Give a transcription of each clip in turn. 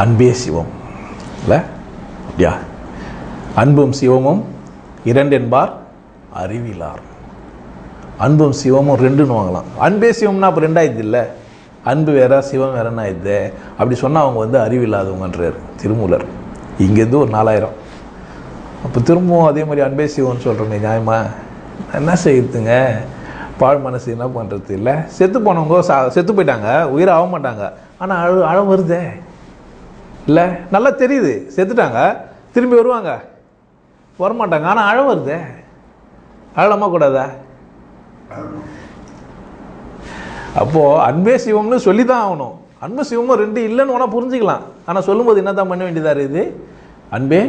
அன்பே சிவம் இல்லை அப்படியா? அன்பும் சிவமும் இரண்டு என்பார் அறிவிலார். அன்பும் சிவமும் ரெண்டுன்னு வாங்கலாம். அன்பே சிவம்னா அப்போ ரெண்டாயிடுது இல்லை, அன்பு வேற சிவம் வேறன்னா இது. அப்படி சொன்னால் அவங்க அறிவில்லாதவங்கன்றார் திருமூலர். இங்கேருந்து ஒரு 4000. அப்போ திரும்பவும் அதே மாதிரி அன்பே சிவம்னு சொல்கிறோமே, நியாயமா? என்ன செய்யுதுங்க? பாழ் மனசு என்ன பண்ணுறது இல்லை? செத்து போனவங்க செத்து போயிட்டாங்க, உயிரை ஆக மாட்டாங்க, ஆனால் அழ வருதே இல்லை? நல்லா தெரியுது செத்துட்டாங்க, திரும்பி வருவாங்க, வரமாட்டாங்க, ஆனால் அழ வருதே. அழலாமா கூடாதா? அப்போது அன்பே சிவம்னு சொல்லி தான் ஆகணும். அன்பு சிவமும் ரெண்டு இல்லைன்னு வேணால் புரிஞ்சுக்கலாம். ஆனால் சொல்லும்போது என்ன தான் பண்ண வேண்டியதாக இருக்குது? அன்பே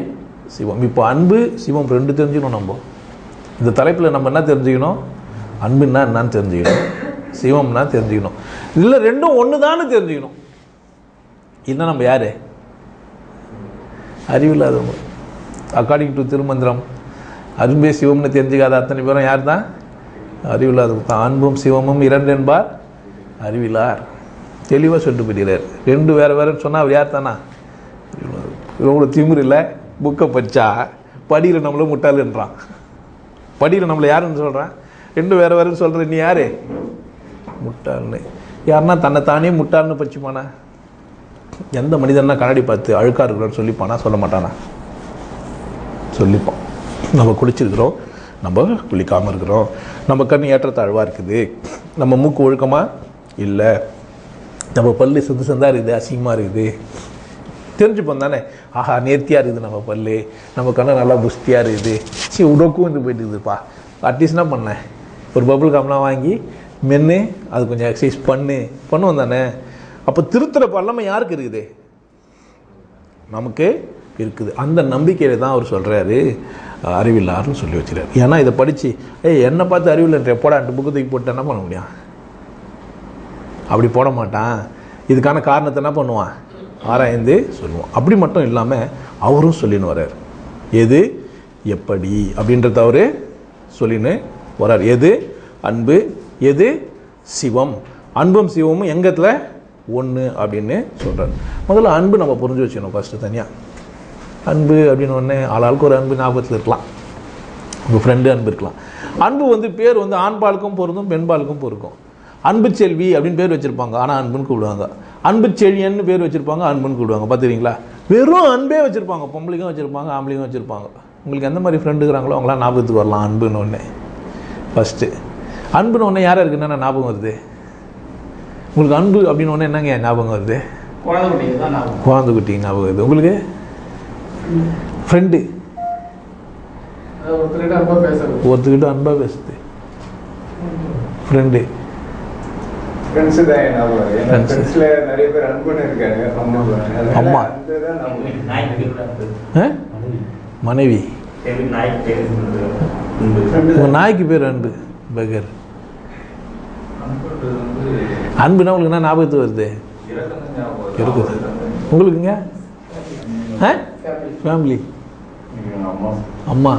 சிவம். இப்போ அன்பு சிவம் ரெண்டு தெரிஞ்சுக்கணும். நம்ம இந்த தலைப்பில் நம்ம என்ன தெரிஞ்சுக்கணும்? அன்புன்னா என்னன்னு தெரிஞ்சுக்கணும், சிவம்னா தெரிஞ்சுக்கணும். இல்லை ரெண்டும் ஒன்று தான்னு தெரிஞ்சுக்கணும். இல்லை நம்ம யார்? அறிவில்லாதவங்க. அக்கார்டிங் டு திருமந்திரம் அன்பே சிவம்னு தெரிஞ்சுக்காத அத்தனை பேரும் யார் தான்? அறிவில்லாதவங்க தான். அன்பும் சிவமும் இரண்டு என்பார் அறிவிலார். தெளிவாக சொல்லிட்டு போயிடுறார். ரெண்டு வேறு வேறுன்னு சொன்னால் அவர் யார் தானா? இவங்களோட திமிர் இல்லை. புக்கை படித்தா படியில் நம்மள முட்டாளுன்றான். படியில் நம்மளை யாருன்னு சொல்கிறான்? ரெண்டு வேறு வேறுன்னு சொல்கிற நீ யார்? முட்டாள்னு. யாருன்னா தன்னை தானே முட்டாள்னு படிச்சுப்பானா? எந்த மனிதன்னா கண்ணாடி பார்த்து அழுக்காக இருக்கிறோன்னு சொல்லிப்பானா? சொல்ல மாட்டானா? சொல்லிப்பான். நம்ம குளிச்சிருக்கிறோம், நம்ம குளிக்காமல் இருக்கிறோம், நம்ம கண் ஏற்றத்தாழ்வாக இருக்குது, நம்ம மூக்கு ஒழுக்கமாக இல்லை, நம்ம பல்லு சிந்து சந்தாக இருக்குது, அசிங்கமாக இருக்குது, தெரிஞ்சுப்போம் தானே? ஆஹா நேர்த்தியாக இருக்குது நம்ம பல்லு, நம்ம கண்ணை நல்லா புஷ்டியாக இருக்குது, சரி உடக்கும் வந்து போயிட்டு இருக்குதுப்பா. அட்லீஸ்ட் என்ன பண்ணேன்? ஒரு பபுள் காம்லாம் வாங்கி மென்று அது கொஞ்சம் எக்ஸசைஸ் பண்ணுவோம் தானே? அப்போ திருத்துற பல்லமை யாருக்கு இருக்குது? நமக்கு இருக்குது. அந்த நம்பிக்கையில தான் அவர் சொல்கிறாரு அறிவில்லாருன்னு சொல்லி வச்சுறாரு. ஏன்னா இதை படித்து என்னை பார்த்து அறிவில்லைன்ற போடான்ட்டு புக்கு தூக்கி போட்டு என்ன பண்ண முடியும்? அப்படி போட மாட்டான். இதுக்கான காரணத்தை என்ன பண்ணுவான்? ஆராய்ந்து சொல்லுவோம். அப்படி மட்டும் இல்லாமல் அவரும் சொல்லின்னு வர்றார். எது எப்படி அப்படின்றத அவர் சொல்லின்னு வர்றார். எது அன்பு, எது சிவம். அன்பும் சிவமும் எங்கத்துல ஒன்று அப்படின்னு சொல்கிறார். முதல்ல அன்பு நம்ம புரிஞ்சு வச்சுக்கணும் ஃபஸ்ட்டு. தனியாக அன்பு அப்படின்னு ஒன்று ஆளாளுக்கு ஒரு அன்பு ஞாபகத்தில் இருக்கலாம். உங்கள் ஃப்ரெண்டு அன்பு இருக்கலாம். அன்பு பேர் ஆண்பாலுக்கும் பொருந்தும் பெண்பாலுக்கும் பொருக்கும். அன்பு செல்வி அப்படின்னு பேர் வச்சுருப்பாங்க, ஆனால் அன்புன்னு கூப்பிடுவாங்க. அன்பு செழியன்னு பேர் வச்சுருப்பாங்க, அன்புன்னு கூப்பிடுவாங்க. பார்த்துக்கிறீங்களா? வெறும் அன்பே வச்சுருப்பாங்க. பொம்பளைக்கும் வச்சுருப்பாங்க, ஆம்பளைக்கும் வச்சுருப்பாங்க. உங்களுக்கு எந்த மாதிரி ஃப்ரெண்டு இருக்கிறாங்களோ அவங்களாம் ஞாபகத்துக்கு வரலாம் அன்புன்னு ஒன்று. ஃபஸ்ட்டு அன்புன்னு ஒன்று யாராக இருக்குன்னு என்ன ஞாபகம் வருது உங்களுக்கு? அன்பு அப்படின்னு ஒன்று என்னங்க ஞாபகம் வருது? குழந்தை குட்டி ஞாபகம் வருது உங்களுக்கு. ஃப்ரெண்டு ஒருத்தர்கிட்ட அன்பாக பேசுது. ஃப்ரெண்டு அம்மா மனைவி. உங்கள் நாய்க்கு பேர் அன்பு பகர். அன்புனா உங்களுக்கு என்ன ஞாபகத்துக்கு வருது? இருக்குது. உங்களுக்குங்க ஃபேமிலி, அம்மா,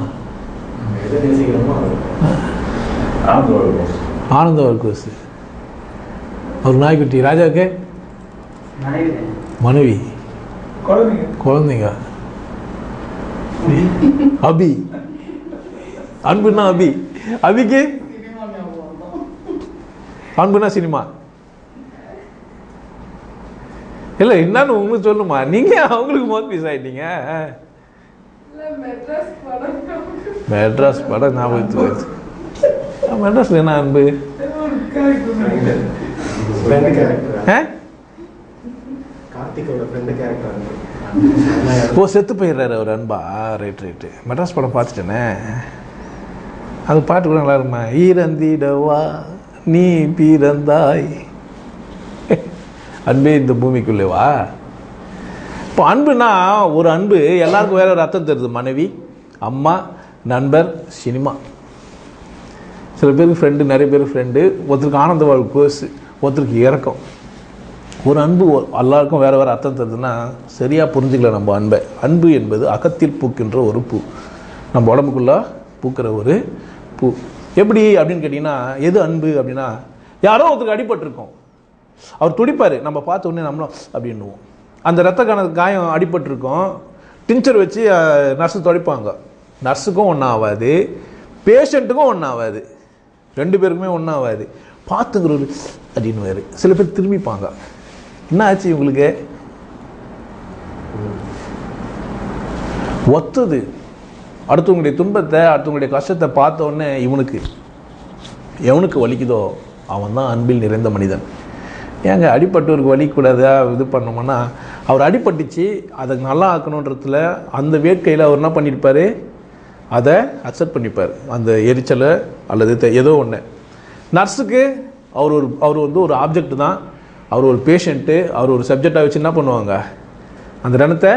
ஆனந்த வர்க்கோஸ், ஒரு நாய்க்குட்டி. ராஜாவுக்கு மனைவி, குழந்தைங்க. அபி அன்புனா அபி. அபிக்கு அன்புனா சினிமா. இல்லை என்னன்னு உங்களுக்கு சொல்லுமா? நீங்கள் அவங்களுக்கு மோத் பீஸ் ஆகிட்டீங்க. மெட்ராஸ் படம் ஞாபகத்துக்கு வருது. மெட்ராஸில் என்ன அன்பு? ஓ செத்து போயிடுறாரு அவர் அன்பா. ரைட்டு. மெட்ராஸ் படம் பார்த்துட்டேனே. அது பாட்டு கூட நல்லா இருக்குமா? ஈரந்திடவா நீ பிறந்தாய் அன்பே இந்த பூமிக்குள்ளேவா. இப்போ அன்புனா ஒரு அன்பு எல்லாருக்கும் வேற ஒரு அர்த்தம் தருது. மனைவி, அம்மா, நண்பர், சினிமா. சில பேருக்கு ஃப்ரெண்டு, நிறைய பேருக்கு ஃப்ரெண்டு. ஒருத்தருக்கு ஆனந்த வாழ்வு கோர்ஸு, ஒருத்தருக்கு இறக்கம். ஒரு அன்பு எல்லாருக்கும் வேறு வேறு அர்த்தம் தருதுன்னா சரியாக புரிஞ்சுக்கல நம்ம அன்பை. அன்பு என்பது அகத்தில் பூக்கின்ற ஒரு பூ, நம்ம உடம்புக்குள்ளே பூக்கிற ஒரு பூ. எப்படி அப்படின்னு கேட்டிங்கன்னா, எது அன்பு அப்படின்னா, யாரோ ஒருத்தருக்கு அடிபட்டிருக்கோம், அவர் துடிப்பார், நம்ம பார்த்த உடனே நம்மளும் அப்படின்னுவோம். அந்த ரத்த காயம் அடிபட்டிருக்கும், டிஞ்சர் வச்சு நர்ஸு துடைப்பாங்க. நர்ஸுக்கும் ஒன்றும் ஆகாது, பேஷண்ட்டுக்கும் ஒன்றும் ஆகாது, 2 பேருக்குமே ஒன்றும் ஆகாது. பார்த்துங்கிறவர் அப்படின்னு வேறு. சில பேர் திரும்பிப்பாங்க, என்ன ஆச்சு இவங்களுக்கு? ஒத்துது. அடுத்தவங்களுடைய துன்பத்தை, அடுத்தவங்களுடைய கஷ்டத்தை பார்த்த உடனே எவனுக்கு வலிக்குதோ அவன் தான் அன்பில் நிறைந்த மனிதன். ஏங்க அடிப்பட்டவருக்கு வலிக்கூடாதா இது பண்ணோம்னா, அவர் அடிப்பட்டுச்சு, அதை நல்லா ஆக்கணுன்றதுல அந்த வேட்கையில் அவர் என்ன பண்ணியிருப்பார், அதை அக்செப்ட் பண்ணிப்பார், அந்த எரிச்சலை அல்லது ஏதோ ஒன்று. நர்ஸுக்கு அவர் வந்து ஒரு ஆப்ஜெக்ட் தான், அவர் ஒரு பேஷண்ட்டு, அவர் ஒரு சப்ஜெக்டாக வச்சு என்ன பண்ணுவாங்க, அந்த ரணத்தை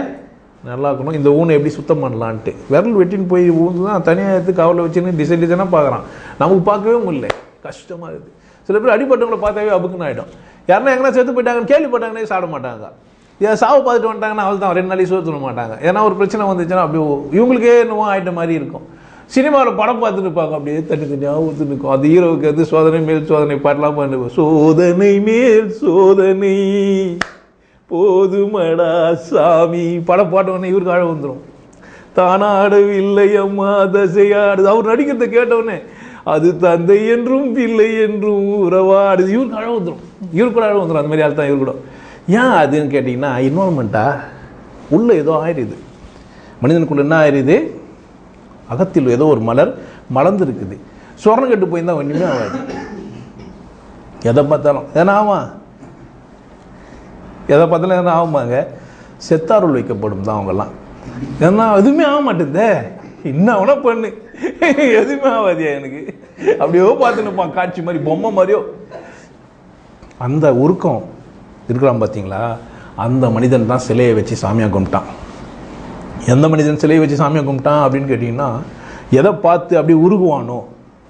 நல்லா இருக்கணும், இந்த ஊனை எப்படி சுத்தம் பண்ணலான்ட்டு விரல் வெட்டின்னு போய் ஊந்து தான் தனியாக எடுத்து கவலை வச்சுன்னு டிசைனாக பார்க்குறான். நமக்கு பார்க்கவே முடியல, கஷ்டமாக இருக்குது. சில பேர் அடிப்பட்டவங்களை பார்த்தாவே அபுக்குன்னு ஆகிடும். யாருன்னா எங்கன்னா செத்து போயிட்டாங்கன்னு கேள்விப்பட்டாங்கன்னே சாப்பிட மாட்டாங்க. ஏன் சாவு பார்த்துட்டு வந்துட்டாங்கன்னா அவள் தான் 2 நாளைக்கு சோறு தர மாட்டாங்க. ஏன்னா ஒரு பிரச்சனை வந்துச்சுன்னா அப்படியே இவங்களுக்கே என்னவோ ஆகிட்ட மாதிரி இருக்கும். சினிமாவில் படம் பார்த்துட்டு இருப்பாங்க, அப்படியே தண்ணி தனியாக ஊற்று நிற்கும். அது ஹீரோவுக்கு வந்து சோதனை மேல் சோதனை பாட்டெலாம் பண்ணுவோம். சோதனை மேல் சோதனை போதுமடா சாமி படம் பாட்டவுடனே இவருக்கு அழ வந்துடும். தானாடவில்லை அம்மா தசையாடுது. அவர் நடிக்கிறத கேட்டவுடனே அது தந்தை என்றும் பிள்ளை என்றும் உறவாடுது, இவருக்கு அழ வந்துடும். இவருக்கு கூட அழ வந்துடும். அந்த மாதிரி ஆள் தான் இவரு கூட. ஏன் அதுன்னு கேட்டிங்கன்னா, இன்வால்மெண்ட்டா உள்ளே ஏதோ ஆயிடுது, மனிதனுக்குள்ள என்ன ஆயிடுது, அகத்தில் ஏதோ ஒரு மலர்ந்துருக்குது. சொரணம் கெட்டு போயிருந்தால் ஒன்றுமே ஆகாது. எதை பார்த்தாலும் ஏன்னா ஆமாம், எதை பார்த்தாலும் எதனா ஆகுமாங்க, செத்தாருள் வைக்கப்படும் தான் அவங்கெல்லாம். ஏன்னா எதுவுமே ஆக மாட்டேதே, என்ன வேணா பண்ணு, எதுவுமே ஆகாதியா எனக்கு, அப்படியோ பார்த்துன்னுப்பான், காட்சி மாதிரி பொம்மை மாதிரியோ. அந்த உருக்கம் இருக்கிறான் பார்த்தீங்களா, அந்த மனிதன் தான் சிலையை வச்சு சாமியாக கும்பிட்டான். எந்த மனிதன் சிலையை வச்சு சாமியாக கும்பிட்டான் அப்படின்னு கேட்டிங்கன்னா, எதை பார்த்து அப்படி உருகுவானோ,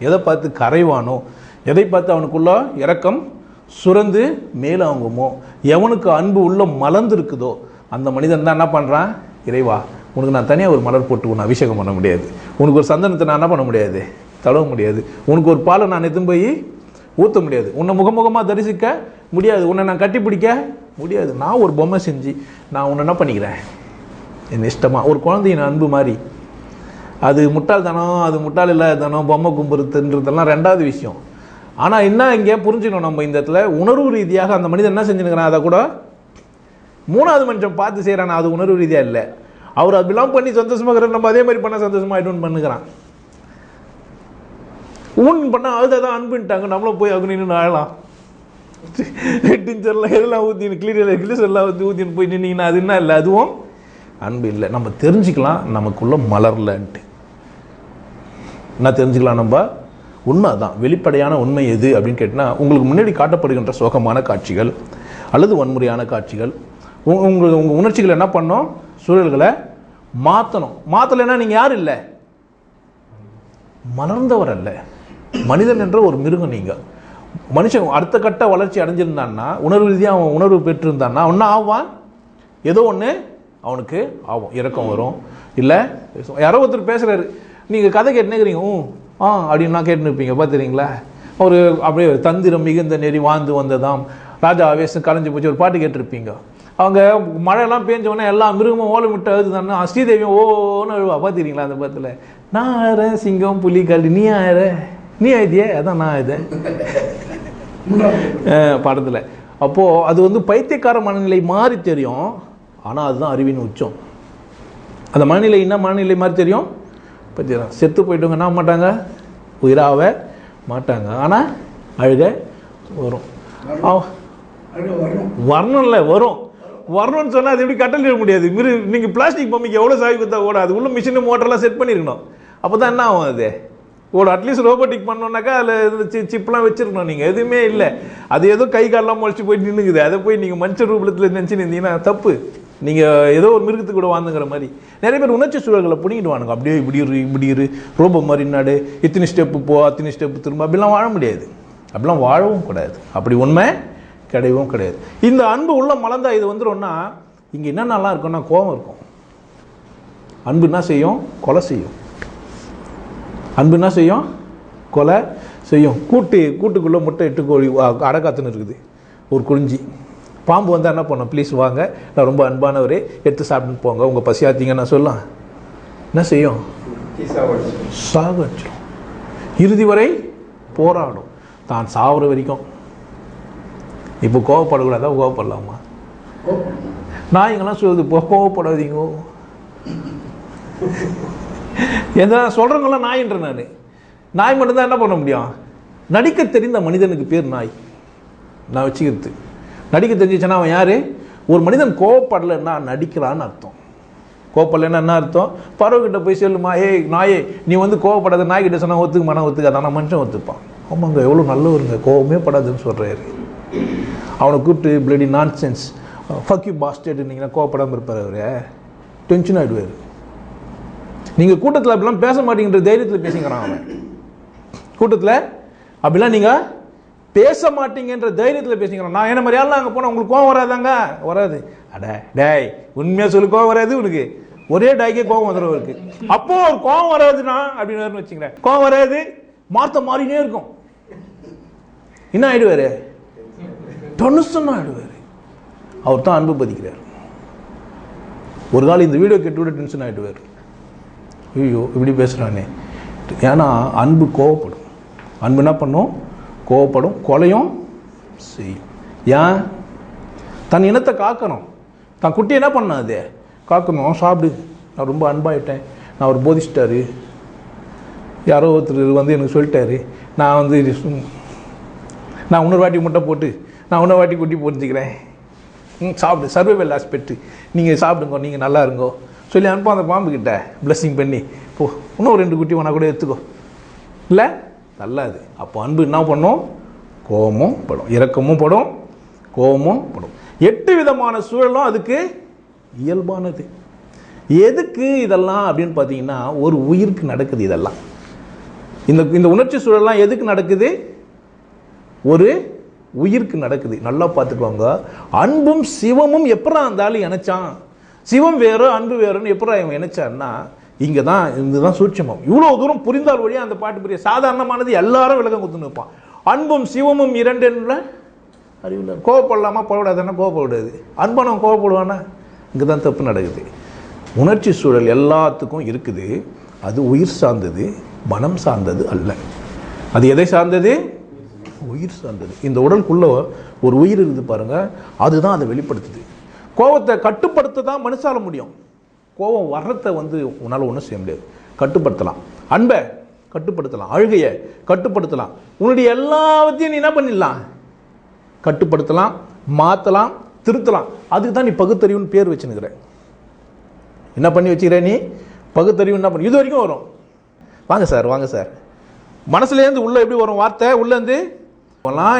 எதை பார்த்து கரைவானோ, எதை பார்த்து அவனுக்குள்ள இரக்கம் சுரந்து மேலாங்குமோ, எவனுக்கு அன்பு உள்ள மலர்ந்து இருக்குதோ அந்த மனிதன் தான் என்ன பண்ணுறான், இறைவா உனக்கு நான் தனியாக ஒரு மலர் போட்டு உன்னை அபிஷேகம் பண்ண முடியாது, உனக்கு ஒரு சந்தனத்தை நான் என்ன பண்ண முடியாது, தடவ முடியாது, உனக்கு ஒரு பாலை நான் எடுத்துன்னு போய் ஊற்ற முடியாது, உன்னை முகமுகமாக தரிசிக்க முடியாது, உன்னை நான் கட்டி பிடிக்க முடியாது, நான் ஒரு பொம்மை செஞ்சு நான் உன்னை என்ன பண்ணிக்கிறேன் என் இஷ்டமாக. ஒரு குழந்தையின் அன்பு மாதிரி. அது முட்டாள்தானம், அது முட்டாள் இல்லாததானம், பொம்மை கும்புறதுன்றதெல்லாம் 2வது விஷயம். ஆனால் என்ன இங்கே புரிஞ்சுக்கணும், நம்ம இந்த இடத்துல உணர்வு ரீதியாக அந்த மனிதன் என்ன செஞ்சுருக்கிறான், அதை கூட 3வது மனுஷன் பார்த்து செய்கிறான், அது உணர்வு ரீதியாக இல்லை. அவர் அப்படிலாம் பண்ணி சந்தோஷமாக நம்ம அதே மாதிரி பண்ணால் சந்தோஷமாக ஆகிடும்னு பண்ணுகிறான். ஊன் பண்ணால் அதுதான் அன்புன்ட்டாங்க, நம்மளும் போய் அகுனின்னு ஆழலாம், டிஞ்சர்லாம் எல்லாம் ஊற்றின்னு கிளீசர்லாம் ஊற்றின்னு போய் நின்னீங்கன்னா அது என்ன இல்லை, அதுவும் அன்பு இல்லை. நம்ம தெரிஞ்சுக்கலாம் நமக்குள்ள மலரலன்ட்டு. என்ன தெரிஞ்சுக்கலாம் நம்ம, உண்மை தான். வெளிப்படையான உண்மை எது அப்படின்னு கேட்டிங்கன்னா, உங்களுக்கு முன்னாடி காட்டப்படுகின்ற சோகமான காட்சிகள் அல்லது வன்முறையான காட்சிகள், உங்கள் உணர்ச்சிகளை என்ன பண்ணணும், சூழல்களை மாற்றணும். மாற்றலைன்னா நீங்கள் யார் இல்லை, மலர்ந்தவர் அல்ல, மனிதன் என்ற ஒரு மிருகம். நீங்கள் மனுஷன் அடுத்த கட்ட வளர்ச்சி அடைஞ்சிருந்தான்னா, உணர்வு ரீதியாக அவன் உணர்வு பெற்றிருந்தான்னா ஒன்றும் ஆவான், ஏதோ ஒன்று அவனுக்கு ஆகும், இறக்கம் வரும். இல்லை யாரோ ஒருத்தர் பேசுகிறாரு, நீங்கள் கதை கேட்டுனேக்கிறீங்க அப்படின்னு நான் கேட்டுன்னு இருப்பீங்க பார்த்துறீங்களா. ஒரு அப்படியே தந்திரம் மிகுந்த நெறி வாழ்ந்து வந்ததாம், ராஜா ஆவேசம் கலைஞ்சு போச்சு, ஒரு பாட்டு கேட்டிருப்பீங்க. அவங்க மழையெல்லாம் பேஞ்சவொடனே எல்லா மிருகமும் ஓலமிட்டு அழுதுதானே, ஸ்ரீதேவியும் ஓன்னு அழுவா பார்த்துறீங்களா அந்த படத்தில். நான் ஆயிர சிங்கம் புலி கல்வி, நீ ஆயிர நீ ஆயிட்டியே, அதான் நான் ஆயுதேன் படத்தில். அப்போது அது வந்து பைத்தியக்கார மனநிலை மாதிரி தெரியும், ஆனால் அதுதான் அறிவின் உச்சம். அந்த மனநிலை என்ன மனநிலை மாதிரி தெரியும், பற்றி செத்து போயிட்டவங்க என்ன மாட்டாங்க, உயிராக மாட்டாங்க, ஆனால் அழுக வரும். வரணும்ல, வரும். வரணும்னு சொன்னால் அது எப்படி கட்டளிட முடியாது. நீங்கள் பிளாஸ்டிக் பொம்மைக்கு எவ்வளோ சாவி கொடுத்தா ஓட, அது உள்ள மிஷினு மோட்டர்லாம் செட் பண்ணியிருக்கணும். அப்போ தான் என்ன ஆகும், அது ஓட. அட்லீஸ்ட் ரோபோட்டிக் பண்ணோன்னாக்கா அதில் சிப்லாம் வச்சுருக்கணும். நீங்கள் எதுவுமே இல்லை, அது ஏதோ கை காலெலாம் முளைச்சி போய் நின்றுக்குது, அதை போய் நீங்கள் மனுஷ ரூபத்தில் நினச்சி நின்றீங்கன்னா தப்பு. நீங்கள் ஏதோ ஒரு மிருகத்துக்கு கூட வாழ்ந்துங்கிற மாதிரி. நிறைய பேர் உணர்ச்சி சூழல்களை பிடிங்கிட்டு வானுங்க, அப்படியே இப்படி இரு ரோபோ மாதிரி நாடு, இத்தனை ஸ்டெப்பு போ அத்தனை ஸ்டெப்பு திரும்ப, அப்படிலாம் வாழ முடியாது, அப்படிலாம் வாழவும் கூடாது, அப்படி உண்மை கிடையவும் கிடையாது. இந்த அன்பு உள்ள மலர்ந்தா இது வந்துடும்னா, இங்கே என்னென்னலாம் இருக்குன்னா கோபம் இருக்கும். அன்பு என்ன செய்யும், கொலை செய்யும். அன்பு என்ன செய்யும், கொலை செய்யும். கூட்டுக்குள்ளே முட்டை 8 கோழி அடக்காத்துன்னு இருக்குது, ஒரு குறிஞ்சி பாம்பு வந்தால் என்ன பண்ணோம்? ப்ளீஸ் வாங்க, நான் ரொம்ப அன்பானவரே, எடுத்து சாப்பிட்டு போங்க, உங்கள் பசியாத்தீங்க நான் சொல்லலாம். என்ன செய்யும்? சாகடிச்சிடும். இறுதி வரை போராடும், தான் சாவுற வரைக்கும். இப்போ கோவப்படக்கூடாதா? கோவப்படலாமா? நாய்ங்கெல்லாம் சொல்லுது, கோவப்படாதீங்க. எந்த சொல்கிறவங்களாம் நாயின்ற நாய் மட்டும்தான் என்ன பண்ண முடியும்? நடிக்க தெரிந்த மனிதனுக்கு பேர் நாய். நான் வச்சுக்கிறது நடிக்க தெரிஞ்சிச்சுன்னா அவன் யார்? ஒரு மனிதன் கோவப்படலைன்னா நடிக்கிறான்னு அர்த்தம். கோவப்படலைன்னா என்ன அர்த்தம்? பறவைக்கிட்ட போய் சொல்லுமா, ஏய் நாயே நீ வந்து கோவப்படாத, நாய்கிட்ட சொன்னால் ஒத்துக்கு மனம் ஒத்துக்காது, ஆனால் மனுஷன் ஒத்துப்பான். ஆமாங்க, எவ்வளோ நல்லவருங்க, கோவமே படாதுன்னு சொல்கிறாரு. அவனை கூப்பிட்டு bloody nonsense fuck you bastard நீங்கள் கோவப்படாமல் இருப்பார். அவரு டென்ஷன் ஆகிடுவார். நீங்கள் கூட்டத்தில் அப்படிலாம் பேச மாட்டீங்கன்ற தைரியத்தில் பேசிக்கிறான் அவன். கூட்டத்தில் அப்படிலாம் நீங்கள் பேச மாட்டீங்கன்ற தைரியத்தில் பேசிக்கிறான். நான் என்ன மாதிரி யாரெல்லாம் அங்கே போனால் உங்களுக்கு கோவம் வராதாங்க? வராது. அட டேய், உண்மையாக சொல்லு, கோவம் வராது உனக்கு? ஒரே டாய்க்கே கோவம் வந்துடும் அவருக்கு. அப்போ ஒரு கோவம் வராதுண்ணா அப்படின்னு வச்சுக்கிறேன். கோவம் வராது, மாற்ற மாறினே இருக்கும். என்ன ஆயிடுவாரு? டொனுசன் ஆயிடுவார். அவர் தான் அன்பு பதிக்கிறார். ஒரு காலம் இந்த வீடியோ கேட்டு விட டென்ஷன் ஆகிடுவார். ஐயோ இப்படி பேசுகிறானே. ஏன்னா அன்பு கோவப்படும். அன்பு என்ன பண்ணும்? கோவப்படும், கொலையும் செய்யும். ஏன்? தன் இனத்தை காக்கணும். தன் குட்டி என்ன பண்ண? அது காக்கணும். சாப்பிடு, நான் ரொம்ப அன்பாயிட்டேன், நான் அவர் போதிச்சிட்டாரு, யாரோ ஒருத்தர் வந்து எனக்கு சொல்லிட்டாரு, நான் வந்து நான் இன்னொரு வாட்டி முட்டை போட்டு நான் இன்னொரு வாட்டி குட்டி பொறிஞ்சிக்கிறேன், சாப்பிடு, சர்வைவல் ஆஸ்பெக்ட், நீங்கள் சாப்பிடுங்க, நீங்கள் நல்லா இருங்கோ சொல்லி அனுப்ப அந்த பாம்புக்கிட்ட பிளஸ்ஸிங் பண்ணி, போ இன்னும் 2 குட்டி வேணா கூட எடுத்துக்கோ. இல்லை நல்லாது. அப்போ அன்பு என்ன பண்ணும்? கோபமும் படும், இரக்கமும் படும், கோபமும் படும். 8 விதமான சூழலும் அதுக்கு இயல்பானது. எதுக்கு இதெல்லாம் அப்படின்னு பார்த்தீங்கன்னா, ஒரு உயிருக்கு நடக்குது இதெல்லாம். இந்த உணர்ச்சி சூழல்லாம் எதுக்கு நடக்குது? ஒரு உயிருக்கு நடக்குது. நல்லா பார்த்துக்குவாங்க. அன்பும் சிவமும் எப்படா இருந்தாலும் இணைச்சான்? சிவம் வேறு அன்பு வேறுன்னு எப்படா இவன் இணைச்சான்னா, இங்கே தான் இதுதான் சூட்சமம். இவ்வளோ தூரம் புரிந்தால் வழியாக அந்த பாட்டு பெரிய சாதாரணமானது எல்லாரும் விளக்கம் கொடுத்துன்னு இருப்பான். அன்பும் சிவமும் 2 அறிவில். கோவப்படலாமா? போடாதுன்னா கோவப்படாது. அன்பானவன் கோவப்படுவானா? இங்கே தான் தப்பு நடக்குது. உணர்ச்சி சூழல் எல்லாத்துக்கும் இருக்குது. அது உயிர் சார்ந்தது, மனம் சார்ந்தது அல்ல. அது எதை சார்ந்தது? உயிர் சார்ந்தது. இந்த உடலுக்குள்ள ஒரு உயிர் இருக்குது பாருங்க, அதுதான் அதை வெளிப்படுத்துது. கோபத்தை கட்டுப்படுத்த தான் மனுஷால முடியும். கோபம் வர்றதை வந்து உன்னால் ஒன்றும் செய்ய முடியாது. கட்டுப்படுத்தலாம். அன்பை கட்டுப்படுத்தலாம், அழுகையை கட்டுப்படுத்தலாம், உன்னுடைய எல்லாத்தையும் நீ என்ன பண்ணிடலாம்? கட்டுப்படுத்தலாம், மாற்றலாம், திருத்தலாம். அதுக்கு தான் நீ பகுத்தறிவுன்னு பேர் வச்சுன்னுக்கிற. என்ன பண்ணி வச்சுக்கிற நீ? பகுத்தறிவு. என்ன பண்ணி இது வரைக்கும் வரும், வாங்க சார் வாங்க சார், மனசுலேருந்து உள்ளே எப்படி வரும் வார்த்தை? உள்ளேருந்து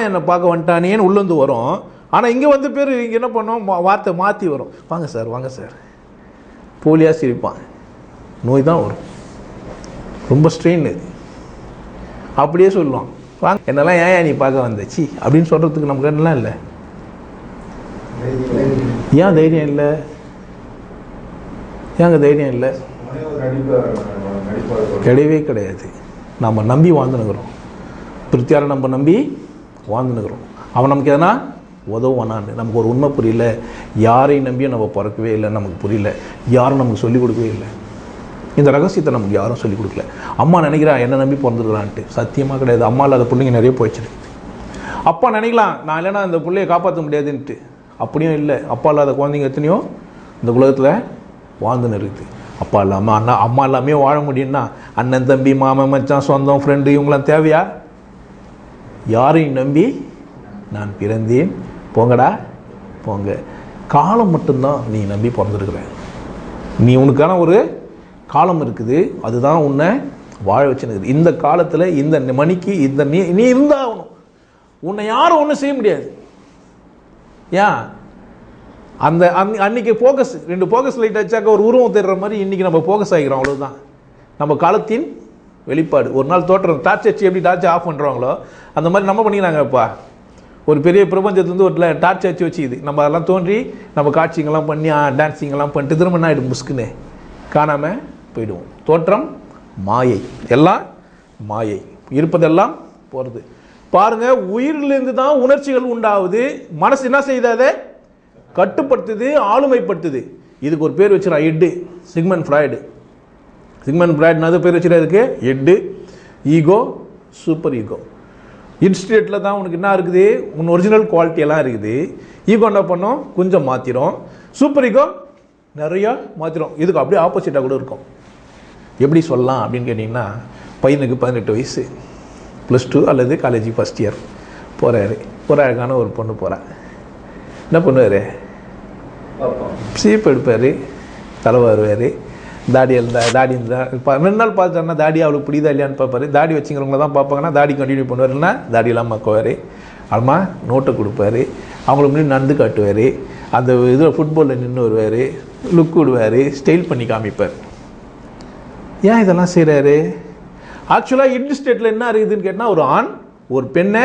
என்னை பார்க்க வந்துட்டானேன்னு உள்ளேருந்து வரும். ஆனால் இங்கே வந்து பேர் இங்கே என்ன பண்ணோம்? வார்த்தை மாற்றி வரும். வாங்க சார் வாங்க சார். போலியாக சிரிப்பான். நோய் தான் வரும். ரொம்ப ஸ்ட்ரெயின். அப்படியே சொல்லுவான், வாங்க என்னெல்லாம் ஏன் நீ பார்க்க வந்துச்சு அப்படின்னு சொல்கிறதுக்கு நமக்கு என்னெல்லாம் இல்லை. ஏன் தைரியம் இல்லை? ஏங்க தைரியம் இல்லை? கிடையவே கிடையாது. நம்ம நம்பி வாழ்ந்துனுக்கிறோம். பிரித்தியாரை நம்ம நம்பி வாழ்ந்துனுக்கிறோம். அவன் நமக்கு எதனா உதவுவானான்னு நமக்கு ஒரு உண்மை புரியல. யாரையும் நம்பியும் நம்ம பிறக்கவே இல்லை, நமக்கு புரியல. யாரும் நமக்கு சொல்லிக் கொடுக்கவே இல்லை. இந்த ரகசியத்தை நமக்கு யாரும் சொல்லிக் கொடுக்கல. அம்மா நினைக்கிறா என்னை நம்பி பிறந்துருக்கலான்ட்டு. சத்தியமாக கிடையாது. அம்மா இல்லாத பிள்ளைங்க நிறைய போயிடுச்சிருக்கு. அப்பா நினைக்கலாம் நான் இல்லைன்னா இந்த பிள்ளையை காப்பாற்ற முடியாதுன்ட்டு. அப்படியும் இல்லை. அப்பா இல்லாத குழந்தைங்க எத்தனையோ இந்த உலகத்தில் வாழ்ந்துன்னு இருக்குது. அப்பா இல்லாமல் அம்மா எல்லாமே வாழ முடியும்னா அண்ணன் தம்பி மாமன் மச்சான் சொந்தம் ஃப்ரெண்டு இவங்களாம் தேவையா? யாரையும் நம்பி நான் பிறந்தேன், போங்கடா போங்க. காலம் மட்டும்தான் நீ நம்பி பிறந்திருக்கிற. நீ உனக்கான ஒரு காலம் இருக்குது, அதுதான் உன்னை வாழ வச்சுனுக்குது. இந்த காலத்தில் இந்த மணிக்கு இந்த நீ இருந்தாகணும். உன்னை யாரும் ஒன்றும் செய்ய முடியாது. ஏன்? அந்த அன்னைக்கு ஃபோக்கஸ் 2 ஃபோக்கஸ் லைட் வச்சாக்க ஒரு உருவம் தேடுற மாதிரி இன்றைக்கி நம்ம ஃபோக்கஸ் ஆகிக்கிறோம். அவ்வளோதான் நம்ம காலத்தின் வெளிப்பாடு. ஒரு நாள் தோற்றம் டார்ச் வச்சு எப்படி டார்ச் ஆஃப் பண்ணுறாங்களோ அந்த மாதிரி நம்ம பண்ணிக்கிறாங்கப்பா. ஒரு பெரிய பிரபஞ்சத்துலேருந்து ஒரு டார்ச் வச்சுக்குது. நம்ம அதெல்லாம் தோன்றி நம்ம காட்சிங்கெல்லாம் பண்ணி டான்ஸிங்கெல்லாம் பண்ணிட்டு திரும்ப என்ன ஆகிடும்? முஸ்குன்னு காணாமல் போயிடுவோம். தோற்றம் மாயை, எல்லாம் மாயை, இருப்பதெல்லாம் போகிறது. பாருங்கள், உயிரிலிருந்து தான் உணர்ச்சிகள் உண்டாகுது. மனசு என்ன செய்தாதே? கட்டுப்படுத்துது, ஆளுமைப்படுத்துது. இதுக்கு ஒரு பேர் வச்சுரா, ஹெட்டு. Sigmund Freud. சிக்மண்ட் ஃப்ராய்டுனா பேர் வச்சுரா இருக்கு, ஹெட்டு, ஈகோ, சூப்பர் ஈகோ. இன்ஸ்டியூட்டில் தான் உனக்கு என்ன இருக்குது, உன் ஒரிஜினல் குவாலிட்டி எல்லாம் இருக்குது. ஈகோ என்ன பண்ணோம், கொஞ்சம் மாற்றிடும். சூப்பர் ஈகோ நிறையா மாற்றிடும். இதுக்கு அப்படியே ஆப்போசிட்டாக கூட இருக்கும். எப்படி சொல்லலாம் அப்படின்னு கேட்டிங்கன்னா, பையனுக்கு 18 வயசு, +2 அல்லது காலேஜ் ஃபஸ்ட் இயர் போகிறாரு. ஒரு அழகான ஒரு பொண்ணு போகிறா. என்ன பண்ணுவார், சீப் எடுப்பார், தலை வருவார், தாடி இருந்தால் தாடி இருந்தால் 2 நாள் பார்த்தாருன்னா தாடி அவளுக்கு பிடிதா இல்லையான்னு பார்ப்பாரு. தாடி வச்சுக்கிறவங்கள தான் பார்ப்பாங்கன்னா தாடி கண்டினியூ பண்ணுவாருன்னா தாடி இல்லாமல் மக்குவார். அம்மா நோட்டை கொடுப்பாரு, அவங்களுக்கு முன்னாடி நடந்து காட்டுவார், அந்த இதில் ஃபுட்பாலில் நின்று வருவார், லுக் விடுவார், ஸ்டைல் பண்ணி காமிப்பார். ஏன் இதெல்லாம் செய்கிறாரு? ஆக்சுவலாக இந்து ஸ்டேட்டில் என்ன இருக்குதுன்னு கேட்டால், ஒரு ஆண் ஒரு பெண்ணை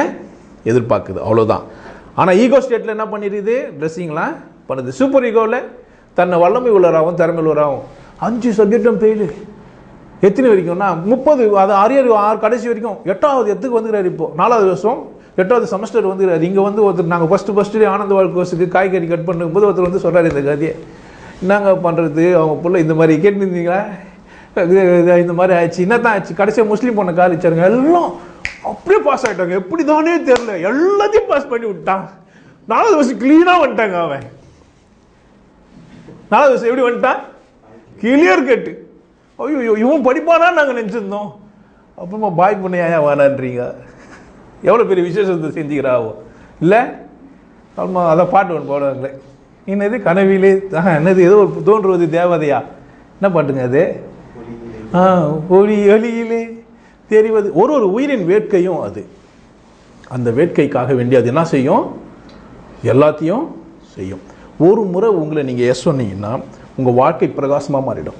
எதிர்பார்க்குது, அவ்வளோதான். ஆனால் ஈகோ ஸ்டேட்டில் என்ன பண்ணிடுது, ட்ரெஸ்ஸிங்லாம் பண்ணுது. சூப்பர் ஈகோவில் தன்னை வல்லமை உள்ளவராகவும் திறமை உள்ளவராகவும் 5 சப்ஜெக்டும் ஃபெயிலு. எத்தனை வரைக்கும்னா 30, அது 6 கடைசி வரைக்கும் 8வது எத்துக்கு வந்துக்கிறாரு. இப்போது 4வது வருஷம் 8வது செமஸ்டர் வந்துக்கிறாரு. இங்கே வந்து ஒருத்தர் நாங்கள் ஃபஸ்ட்டு ஆனந்த வாழ் கோர்ஸுக்கு காய்கறி கட் பண்ணும்போது ஒருத்தர் வந்து சொல்கிறார் இந்த கதையை. நாங்கள் பண்ணுறது அவங்க பிள்ளை இந்த மாதிரி கேட்டுருந்தீங்களா, இந்த மாதிரி ஆயிடுச்சு, என்ன தான் ஆச்சு, கடைசியாக முஸ்லீம் பொண்ணை காலிச்சாருங்க, எல்லாம் அப்படியே பாஸ் ஆகிட்டாங்க. எப்படி தானே தெரில, எல்லாத்தையும் பாஸ் பண்ணி விட்டான். 4வது வருஷம் க்ளீனாக வந்துட்டாங்க. அவன் 4வது வருஷம் எப்படி வந்துட்டான், கிளியர் கட்டு. ஐயோ இவன் படிப்பானா நாங்கள் நினச்சிருந்தோம். அப்புறமா பாய் பண்ணையா வேணான்றீங்க, எவ்வளோ பெரிய விசேஷத்தை செஞ்சுக்கிறாவோ இல்லை. அப்புறமா அதை பாட்டு ஒன்று போடுவாங்களே, என்னது கனவிலே என்னது ஏதோ ஒரு தோன்றுவது தேவதையா, என்ன பாட்டுங்க அது, ஒளி ஒளியிலே தெரிவது. ஒரு உயிரின் வேட்கையும் அது, அந்த வேட்கைக்காக வேண்டி அது என்ன செய்யும், எல்லாத்தையும் செய்யும். ஒரு முறை உங்களை நீங்கள் எஸ் சொன்னீங்கன்னா உங்கள் வாழ்க்கை பிரகாசமாக மாறிடும்.